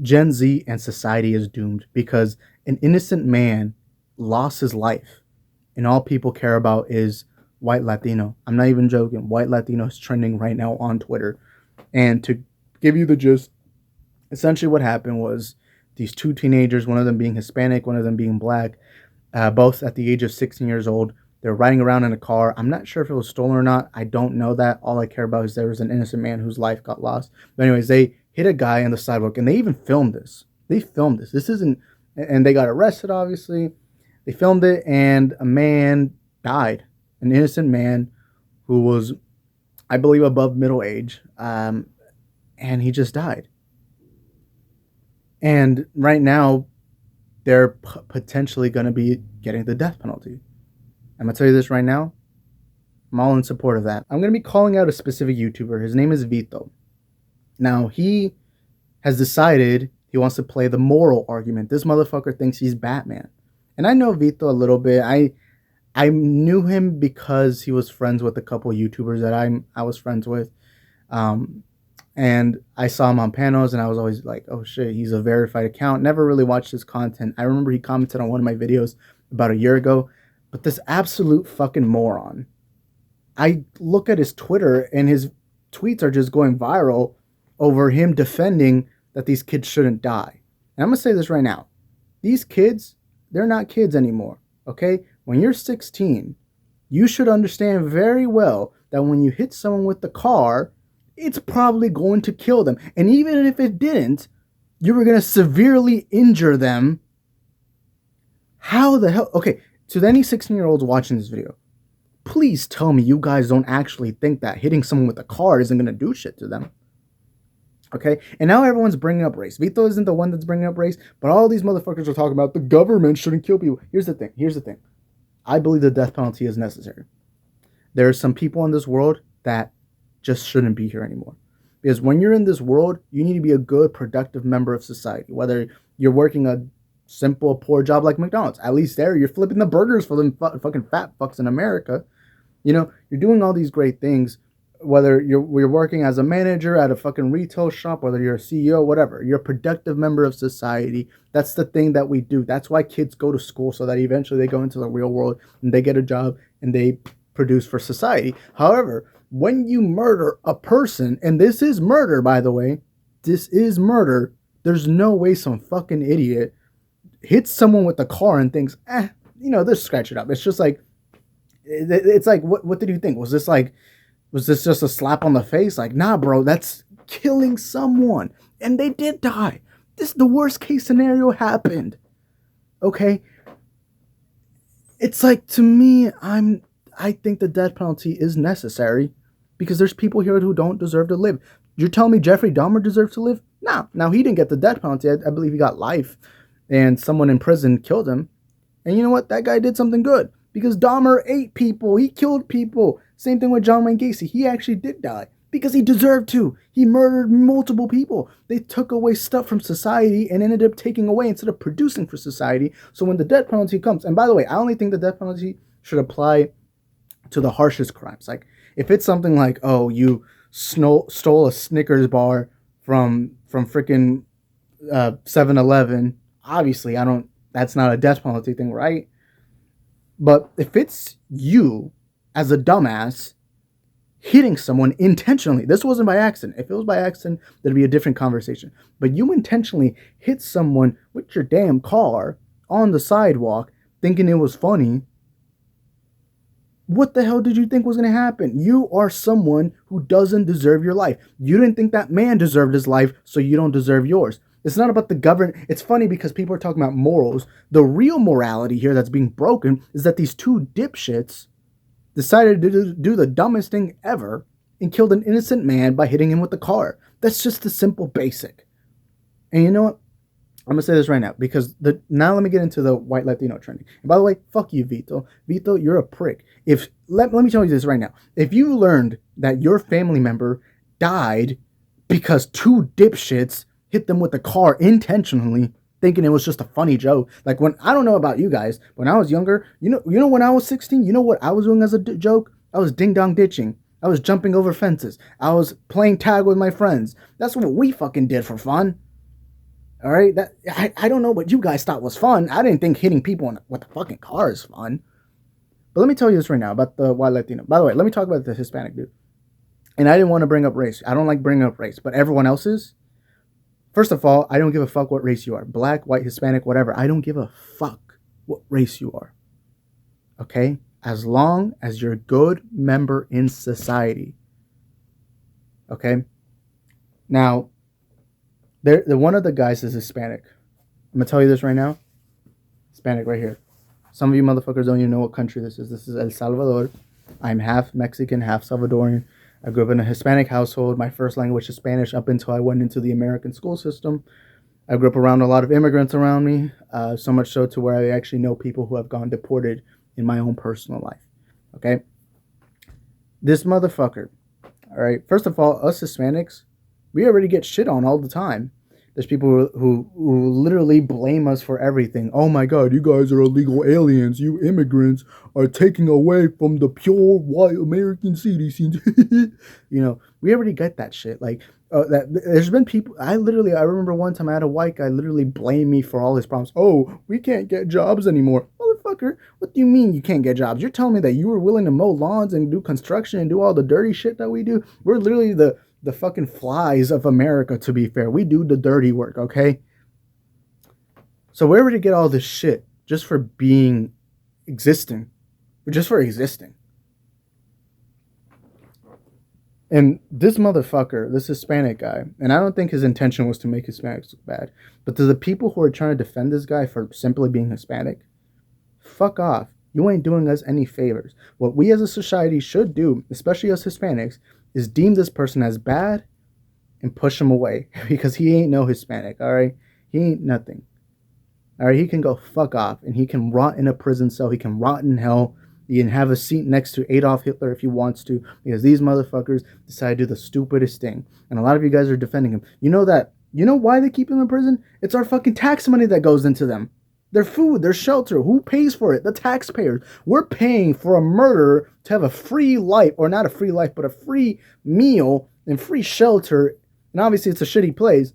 Gen Z and society is doomed because an innocent man lost his life, and all people care about is white Latino. I'm not even joking. White Latino is trending right now on Twitter. And to give you the gist, essentially what happened was these two teenagers, one of them being Hispanic, one of them being black, both at the age of 16 years old. They're riding around in a car. I'm not sure if it was stolen or not. I don't know that. All I care about is there was an innocent man whose life got lost. But anyways, they hit a guy on the sidewalk, and they even filmed this. They filmed this. This isn't, and they got arrested. Obviously, they filmed it, and a man died. An innocent man who was, I believe, above middle age, and he just died. And right now, they're potentially going to be getting the death penalty. I'm going to tell you this right now. I'm all in support of that. I'm going to be calling out a specific YouTuber. His name is Vito. Now, he has decided he wants to play the moral argument. This motherfucker thinks he's Batman. And I know Vito a little bit. I knew him because he was friends with a couple of YouTubers that I was friends with. And I saw him on panels, and I was always like, oh shit, he's a verified account. Never really watched his content. I remember he commented on one of my videos about a year ago. But this absolute fucking moron, I look at his Twitter, and his tweets are just going viral over him defending that these kids shouldn't die. And I'm going to say this right now. These kids, they're not kids anymore, okay? When you're 16, you should understand very well that when you hit someone with the car, it's probably going to kill them. And even if it didn't, you were going to severely injure them. How the hell? Okay, to any 16-year-olds watching this video, please tell me you guys don't actually think that hitting someone with a car isn't going to do shit to them. Okay? And now everyone's bringing up race. Vito isn't the one that's bringing up race, but all these motherfuckers are talking about the government shouldn't kill people. Here's the thing. I believe the death penalty is necessary. There are some people in this world that just shouldn't be here anymore. Because when you're in this world, you need to be a good, productive member of society. Whether you're working a simple, poor job like McDonald's. At least there, you're flipping the burgers for them fucking fat fucks in America. You know, you're doing all these great things. Whether you're working as a manager at a fucking retail shop, whether you're a CEO, whatever. You're a productive member of society. That's the thing that we do. That's why kids go to school, so that eventually they go into the real world and they get a job and they produce for society. However, when you murder a person, and this is murder, by the way, this is murder, there's no way some fucking idiot hits someone with a car and thinks, just scratch it up. It's just like, it's like, what did you think? Was this just a slap on the face? Like, nah, bro, that's killing someone. And they did die. The worst case scenario happened. Okay? It's like, to me, I think the death penalty is necessary because there's people here who don't deserve to live. You're telling me Jeffrey Dahmer deserves to live? No. Now, he didn't get the death penalty. I believe he got life, and someone in prison killed him. And you know what? That guy did something good because Dahmer ate people. He killed people. Same thing with John Wayne Gacy. He actually did die because he deserved to. He murdered multiple people. They took away stuff from society and ended up taking away instead of producing for society. So when the death penalty comes, and by the way, I only think the death penalty should apply to the harshest crimes. Like, if it's something like, oh, you stole a Snickers bar from freaking 7-Eleven, obviously that's not a death penalty thing, right? But if it's you as a dumbass hitting someone intentionally, this wasn't by accident. If it was by accident, there'd be a different conversation. But you intentionally hit someone with your damn car on the sidewalk thinking it was funny. What the hell did you think was going to happen? You are someone who doesn't deserve your life. You didn't think that man deserved his life, so you don't deserve yours. It's not about the government. It's funny because people are talking about morals. The real morality here that's being broken is that these two dipshits decided to do the dumbest thing ever and killed an innocent man by hitting him with the car. That's just the simple basic. And you know what? I'm going to say this right now because now let me get into the white Latino trending. And by the way, fuck you, Vito. Vito, you're a prick. Let me tell you this right now. If you learned that your family member died because two dipshits hit them with a car intentionally, thinking it was just a funny joke. Like, I don't know about you guys, when I was younger, you know when I was 16, you know what I was doing as a joke? I was ding-dong ditching. I was jumping over fences. I was playing tag with my friends. That's what we fucking did for fun. All right, that I don't know what you guys thought was fun. I didn't think hitting people with the fucking car is fun. But let me tell you this right now about the white Latino. By the way, let me talk about the Hispanic dude. And I didn't want to bring up race. I don't like bringing up race, but everyone else's. First of all, I don't give a fuck what race you are. Black, white, Hispanic, whatever. I don't give a fuck what race you are. Okay? As long as you're a good member in society. Okay? Now, the one of the guys is Hispanic. I'm gonna tell you this right now. Hispanic right here. Some of you motherfuckers don't even know what country this is. This is El Salvador. I'm half Mexican, half Salvadorian. I grew up in a Hispanic household. My first language is Spanish up until I went into the American school system. I grew up around a lot of immigrants around me, so much so to where I actually know people who have gone deported in my own personal life. Okay? This motherfucker, all right, first of all, us Hispanics, we already get shit on all the time. There's people who literally blame us for everything. Oh my God, you guys are illegal aliens. You immigrants are taking away from the pure white American citizens. We already get that shit. Like, there's been people. I remember one time I had a white guy literally blame me for all his problems. Oh, we can't get jobs anymore. Motherfucker, what do you mean you can't get jobs? You're telling me that you were willing to mow lawns and do construction and do all the dirty shit that we do? We're literally the fucking flies of America, to be fair. We do the dirty work, okay? So where would you get all this shit just for existing? Just for existing. And this motherfucker, this Hispanic guy, and I don't think his intention was to make Hispanics look bad, but to the people who are trying to defend this guy for simply being Hispanic, fuck off. You ain't doing us any favors. What we as a society should do, especially us Hispanics, is deem this person as bad and push him away because he ain't no Hispanic, all right? He ain't nothing. All right, he can go fuck off and he can rot in a prison cell. He can rot in hell. He can have a seat next to Adolf Hitler if he wants to, because these motherfuckers decide to do the stupidest thing. And a lot of you guys are defending him. You know why they keep him in prison? It's our fucking tax money that goes into them. Their food, their shelter. Who pays for it? The taxpayers. We're paying for a murderer to have a free life, or not a free life, but a free meal and free shelter. And obviously it's a shitty place.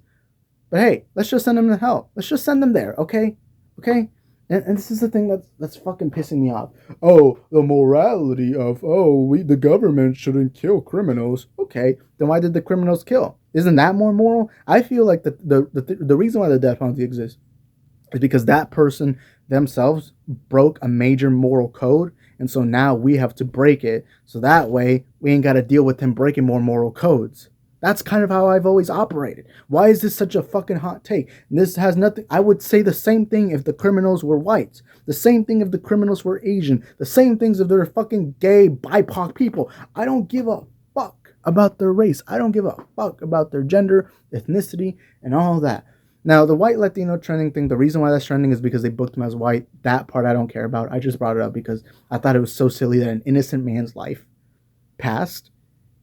But hey, let's just send them to hell. Let's just send them there, okay? Okay? And this is the thing that's fucking pissing me off. Oh, the morality of, the government shouldn't kill criminals. Okay, then why did the criminals kill? Isn't that more moral? I feel like the reason why the death penalty exists is because that person themselves broke a major moral code, and so now we have to break it, so that way we ain't got to deal with them breaking more moral codes. That's kind of how I've always operated. Why is this such a fucking hot take? And this has nothing. I would say the same thing if the criminals were whites. The same thing if the criminals were Asian. The same things if they're fucking gay, BIPOC people. I don't give a fuck about their race. I don't give a fuck about their gender, ethnicity, and all that. Now, the white Latino trending thing, the reason why that's trending is because they booked him as white. That part I don't care about. I just brought it up because I thought it was so silly that an innocent man's life passed.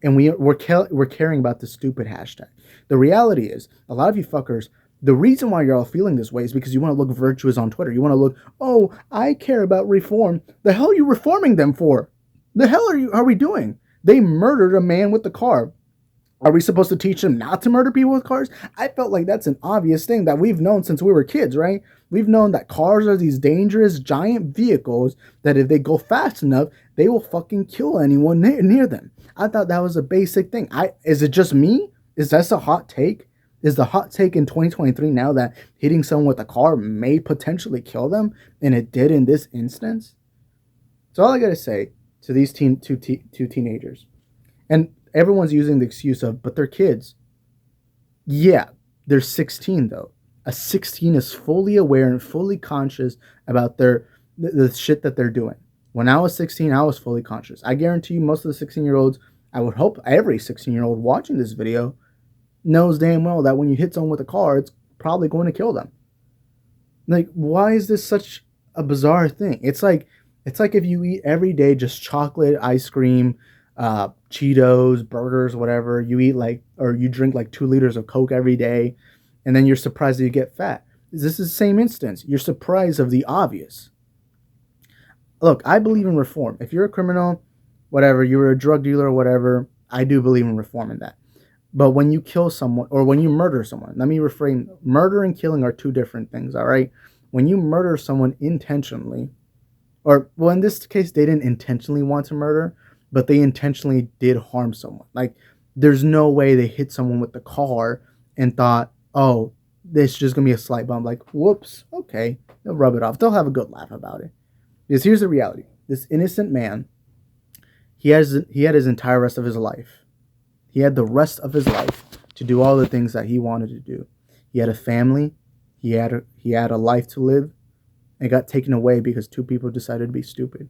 And we're caring about this stupid hashtag. The reality is, a lot of you fuckers, the reason why you're all feeling this way is because you want to look virtuous on Twitter. You want to look, oh, I care about reform. The hell are you reforming them for? The hell are we doing? They murdered a man with the car. Are we supposed to teach them not to murder people with cars? I felt like that's an obvious thing that we've known since we were kids, right? We've known that cars are these dangerous giant vehicles that if they go fast enough, they will fucking kill anyone near them. I thought that was a basic thing. Is it just me? Is that a hot take? Is the hot take in 2023 now that hitting someone with a car may potentially kill them? And it did in this instance? So all I gotta say to these two teenagers, and everyone's using the excuse of, but they're kids. Yeah, they're 16 though. A 16 is fully aware and fully conscious about the shit that they're doing. When I was 16, I was fully conscious. I guarantee you most of the 16-year-olds, I would hope every 16-year-old watching this video knows damn well that when you hit someone with a car, it's probably going to kill them. Like, why is this such a bizarre thing? It's like if you eat every day just chocolate, ice cream, Cheetos, burgers, whatever. You eat or you drink 2 liters of Coke every day, and then you're surprised that you get fat. This is the same instance. You're surprised of the obvious. Look, I believe in reform. If you're a criminal, whatever, you're a drug dealer or whatever, I do believe in reform in that. But when you kill someone or when you murder someone, let me reframe. Murder and killing are two different things, all right? When you murder someone intentionally, or well, in this case, they didn't intentionally want to murder, but they intentionally did harm someone. Like, there's no way they hit someone with the car and thought, oh, this is just gonna be a slight bump. Like, whoops, okay, they'll rub it off. They'll have a good laugh about it. Because here's the reality: this innocent man, he had his entire rest of his life. He had the rest of his life to do all the things that he wanted to do. He had a family. He had a life to live. It got taken away because two people decided to be stupid.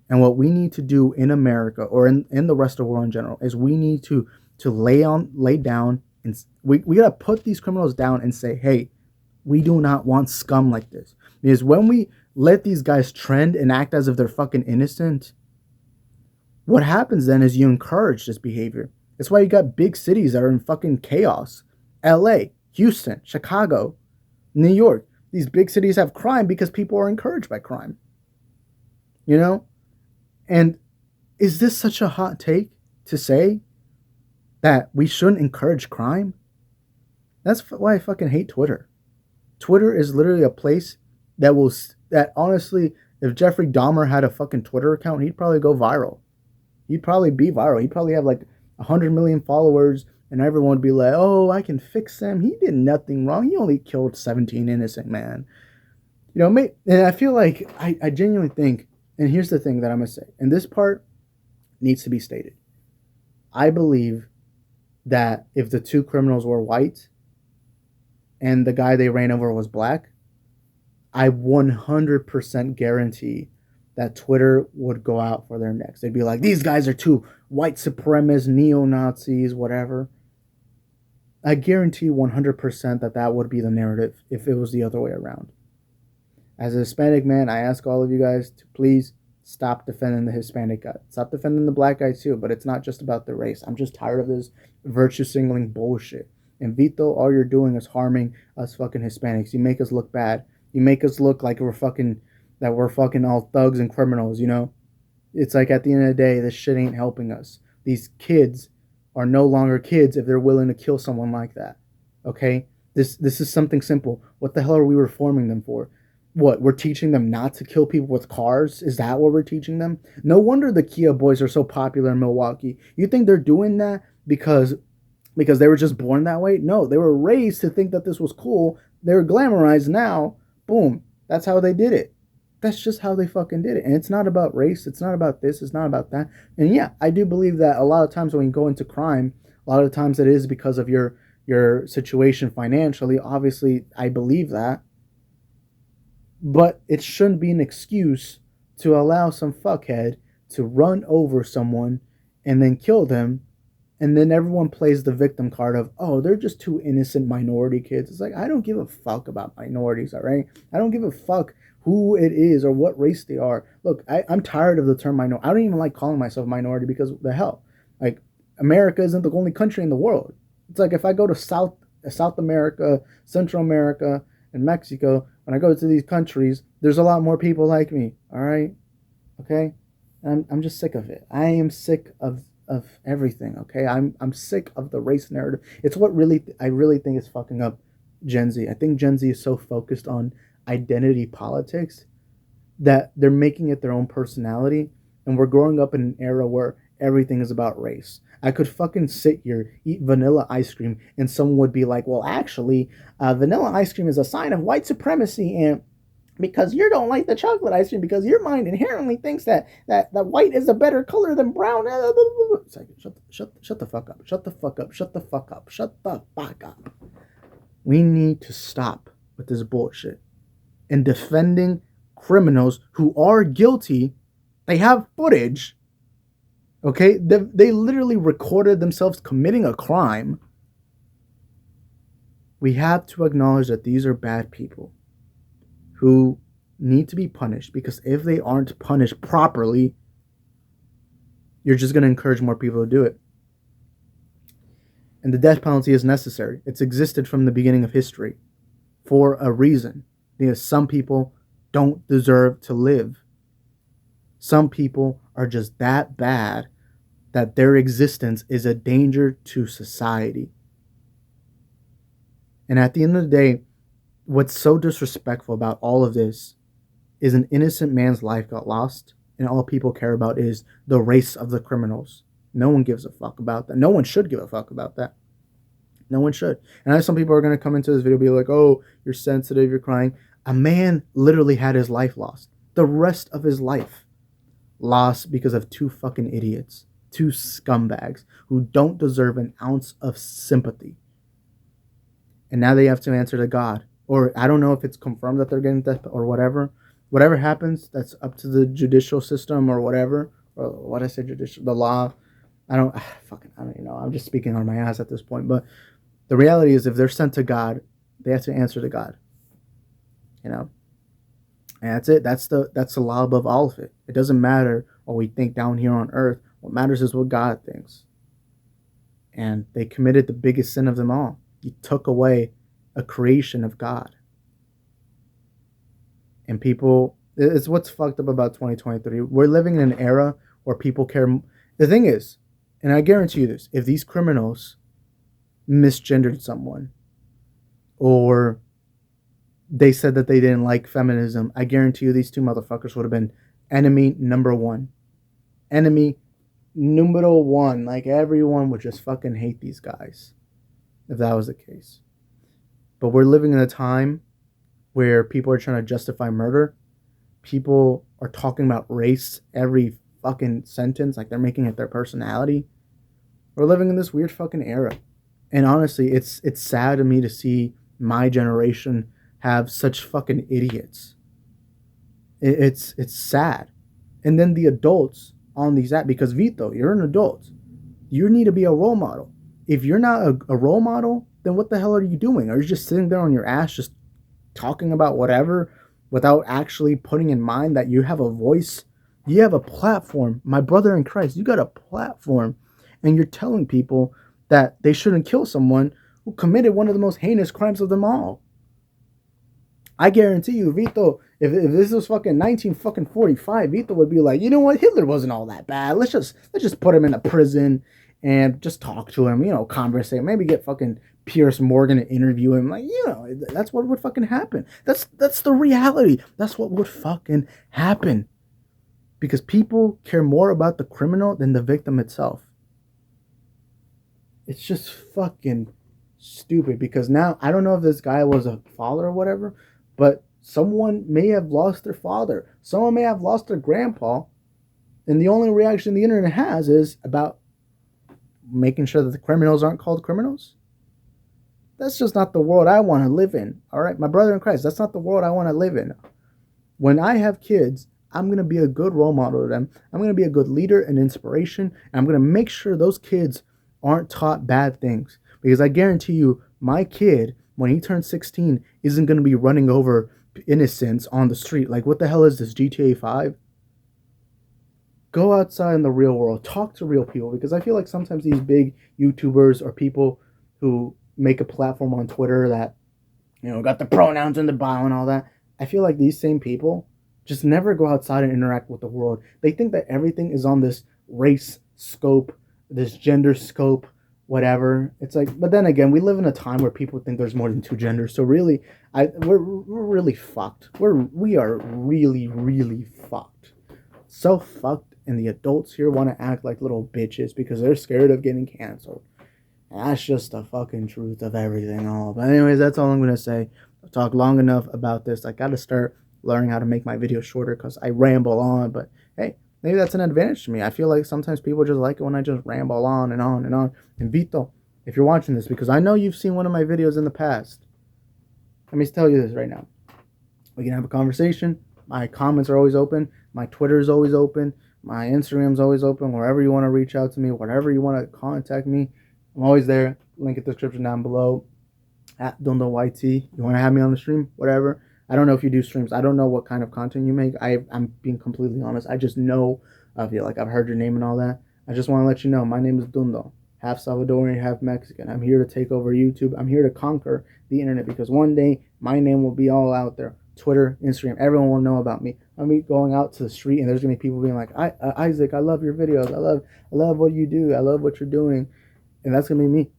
And what we need to do in America or in the rest of the world in general is we need to lay down and we gotta put these criminals down and say, hey, we do not want scum like this. Because when we let these guys trend and act as if they're fucking innocent, what happens then is you encourage this behavior. That's why you got big cities that are in fucking chaos. LA, Houston, Chicago, New York. These big cities have crime because people are encouraged by crime. You know? And is this such a hot take to say that we shouldn't encourage crime? That's why I fucking hate Twitter. Twitter is literally a place that honestly, if Jeffrey Dahmer had a fucking Twitter account, he'd probably go viral. He'd probably be viral. He'd probably have like 100 million followers and everyone would be like, oh, I can fix him. He did nothing wrong. He only killed 17 innocent man. You know, and I feel like I genuinely think, and here's the thing that I'm going to say, and this part needs to be stated. I believe that if the two criminals were white and the guy they ran over was black, I 100% guarantee that Twitter would go out for their necks. They'd be like, these guys are two white supremacists, neo-Nazis, whatever. I guarantee 100% that that would be the narrative if it was the other way around. As a Hispanic man, I ask all of you guys to please stop defending the Hispanic guy. Stop defending the black guy too, but it's not just about the race. I'm just tired of this virtue signaling bullshit. And Vito, all you're doing is harming us fucking Hispanics. You make us look bad. You make us look like we're fucking all thugs and criminals, you know? It's like at the end of the day, this shit ain't helping us. These kids are no longer kids if they're willing to kill someone like that. Okay? This is something simple. What the hell are we reforming them for? What, we're teaching them not to kill people with cars? Is that what we're teaching them? No wonder the Kia boys are so popular in Milwaukee. You think they're doing that because they were just born that way? No, they were raised to think that this was cool. They're glamorized now. Boom. That's how they did it. That's just how they fucking did it. And it's not about race. It's not about this. It's not about that. And yeah, I do believe that a lot of times when you go into crime, a lot of times it is because of your situation financially. Obviously, I believe that. But it shouldn't be an excuse to allow some fuckhead to run over someone and then kill them. And then everyone plays the victim card of, oh, they're just two innocent minority kids. It's like, I don't give a fuck about minorities, all right? I don't give a fuck who it is or what race they are. Look, I'm tired of the term minority. I don't even like calling myself a minority because the hell, like, America isn't the only country in the world. It's like if I go to South America, Central America, and Mexico, when I go to these countries, there's a lot more people like me, all right? Okay? And I'm just sick of it. I am sick of everything, okay? I'm sick of the race narrative. It's what I really think is fucking up Gen Z. I think Gen Z is so focused on identity politics that they're making it their own personality, and we're growing up in an era where everything is about race. I could fucking sit here, eat vanilla ice cream, and someone would be like, well, actually, vanilla ice cream is a sign of white supremacy, and because you don't like the chocolate ice cream, because your mind inherently thinks that white is a better color than brown. It's like, shut the fuck up. Shut the fuck up. Shut the fuck up. Shut the fuck up. We need to stop with this bullshit and defending criminals who are guilty. They have footage. Okay? They literally recorded themselves committing a crime. We have to acknowledge that these are bad people who need to be punished, because if they aren't punished properly, you're just going to encourage more people to do it. And the death penalty is necessary. It's existed from the beginning of history for a reason, because some people don't deserve to live. Some people are just that bad that their existence is a danger to society. And at the end of the day, what's so disrespectful about all of this is an innocent man's life got lost, and all people care about is the race of the criminals. No one gives a fuck about that. No one should give a fuck about that. No one should. And I know some people are going to come into this video and be like, oh, you're sensitive, you're crying. A man literally had his life lost. The rest of his life lost because of two fucking idiots. Two scumbags who don't deserve an ounce of sympathy. And now they have to answer to God. Or I don't know if it's confirmed that they're getting death or whatever. Whatever happens, that's up to the judicial system or whatever. Or what I say, judicial, the law. I don't even know. I'm just speaking on my ass at this point. But the reality is, if they're sent to God, they have to answer to God. You know, and that's it. That's the law above all of it. It doesn't matter what we think down here on earth. What matters is what God thinks. And they committed the biggest sin of them all. You took away a creation of God. And people, it's what's fucked up about 2023. We're living in an era where people care. The thing is, and I guarantee you this, if these criminals misgendered someone or they said that they didn't like feminism, I guarantee you these two motherfuckers would have been enemy number one. Enemy numero one. Like, everyone would just fucking hate these guys if that was the case. But we're living in a time where people are trying to justify murder. People are talking about race every fucking sentence like they're making it their personality. We're living in this weird fucking era. And honestly, it's sad to me to see my generation have such fucking idiots. It's sad. And then the adults on these apps, because Vito, you're an adult. You need to be a role model. If you're not a role model, then what the hell are you doing? Are you just sitting there on your ass just talking about whatever without actually putting in mind that you have a voice? You have a platform. My brother in Christ, you got a platform, and you're telling people that they shouldn't kill someone who committed one of the most heinous crimes of them all. I guarantee you, Vito, if this was fucking 1945, Vito would be like, you know what, Hitler wasn't all that bad. Let's just put him in a prison and just talk to him, conversate, maybe get fucking Pierce Morgan to interview him. Like, that's what would fucking happen. That's the reality. That's what would fucking happen. Because people care more about the criminal than the victim itself. It's just fucking stupid. Because now, I don't know if this guy was a father or whatever, but someone may have lost their father. Someone may have lost their grandpa. And the only reaction the internet has is about making sure that the criminals aren't called criminals. That's just not the world I want to live in. All right, my brother in Christ, that's not the world I want to live in. When I have kids, I'm going to be a good role model to them. I'm going to be a good leader and inspiration. And I'm going to make sure those kids aren't taught bad things. Because I guarantee you, my kid, when he turns 16, isn't going to be running over innocents on the street. Like, what the hell is this, GTA 5? Go outside in the real world. Talk to real people. Because I feel like sometimes these big YouTubers or people who make a platform on Twitter that, got the pronouns in the bio and all that, I feel like these same people just never go outside and interact with the world. They think that everything is on this race scope, this gender scope, whatever. It's like, but then again, we live in a time where people think there's more than two genders. So really, we're really fucked. We are really, really fucked. So fucked, and the adults here want to act like little bitches because they're scared of getting canceled. And that's just the fucking truth of everything all. But anyways, that's all I'm going to say. I've talked long enough about this. I got to start learning how to make my videos shorter because I ramble on. But hey, maybe that's an advantage to me. I feel like sometimes people just like it when I just ramble on and on and on. And Vito, if you're watching this, because I know you've seen one of my videos in the past, let me tell you this right now. We can have a conversation. My comments are always open. My Twitter is always open. My Instagram's always open. Wherever you want to reach out to me, whatever you want to contact me, I'm always there. Link in the description down below. At Dundo YT. You want to have me on the stream? Whatever. I don't know if you do streams. I don't know what kind of content you make. I'm being completely honest. I just know of you. Like, I've heard your name and all that. I just want to let you know, my name is Dundo. Half Salvadorian, half Mexican. I'm here to take over YouTube. I'm here to conquer the internet because one day my name will be all out there. Twitter, Instagram. Everyone will know about me. I'll be going out to the street, and there's gonna be people being like, Isaac, I love your videos. I love what you do. I love what you're doing, and that's gonna be me.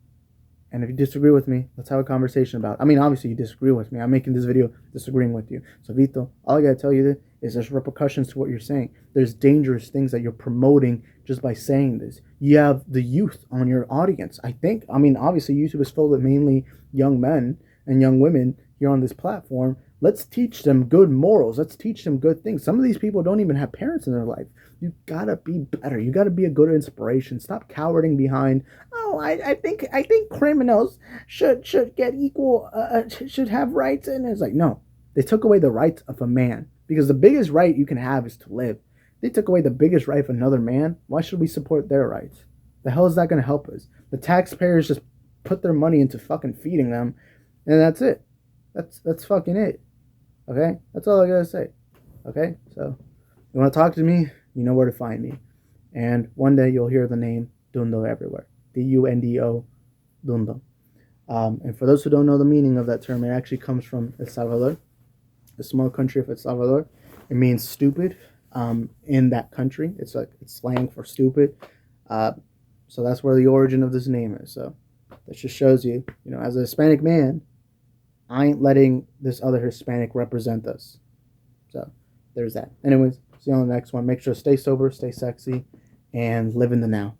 And if you disagree with me, let's have a conversation about it. I mean, obviously you disagree with me. I'm making this video disagreeing with you. So Vito, all I gotta tell you is there's repercussions to what you're saying. There's dangerous things that you're promoting just by saying this. You have the youth on your audience. I mean, obviously YouTube is filled with mainly young men and young women here on this platform. Let's teach them good morals. Let's teach them good things. Some of these people don't even have parents in their life. You gotta be better. You gotta be a good inspiration. Stop cowarding behind. Oh, I think criminals should get equal. Should have rights. And it's like, no, they took away the rights of a man, because the biggest right you can have is to live. They took away the biggest right of another man. Why should we support their rights? The hell is that going to help us? The taxpayers just put their money into fucking feeding them, and that's it. That's fucking it. Okay? That's all I gotta say. Okay? So, you want to talk to me? You know where to find me. And one day you'll hear the name Dundo everywhere. Dundo. Dundo. And for those who don't know the meaning of that term, it actually comes from El Salvador, the small country of El Salvador. It means stupid in that country. It's slang for stupid. So that's where the origin of this name is. So that just shows you, as a Hispanic man, I ain't letting this other Hispanic represent us. So there's that. Anyways, see you on the next one. Make sure to stay sober, stay sexy, and live in the now.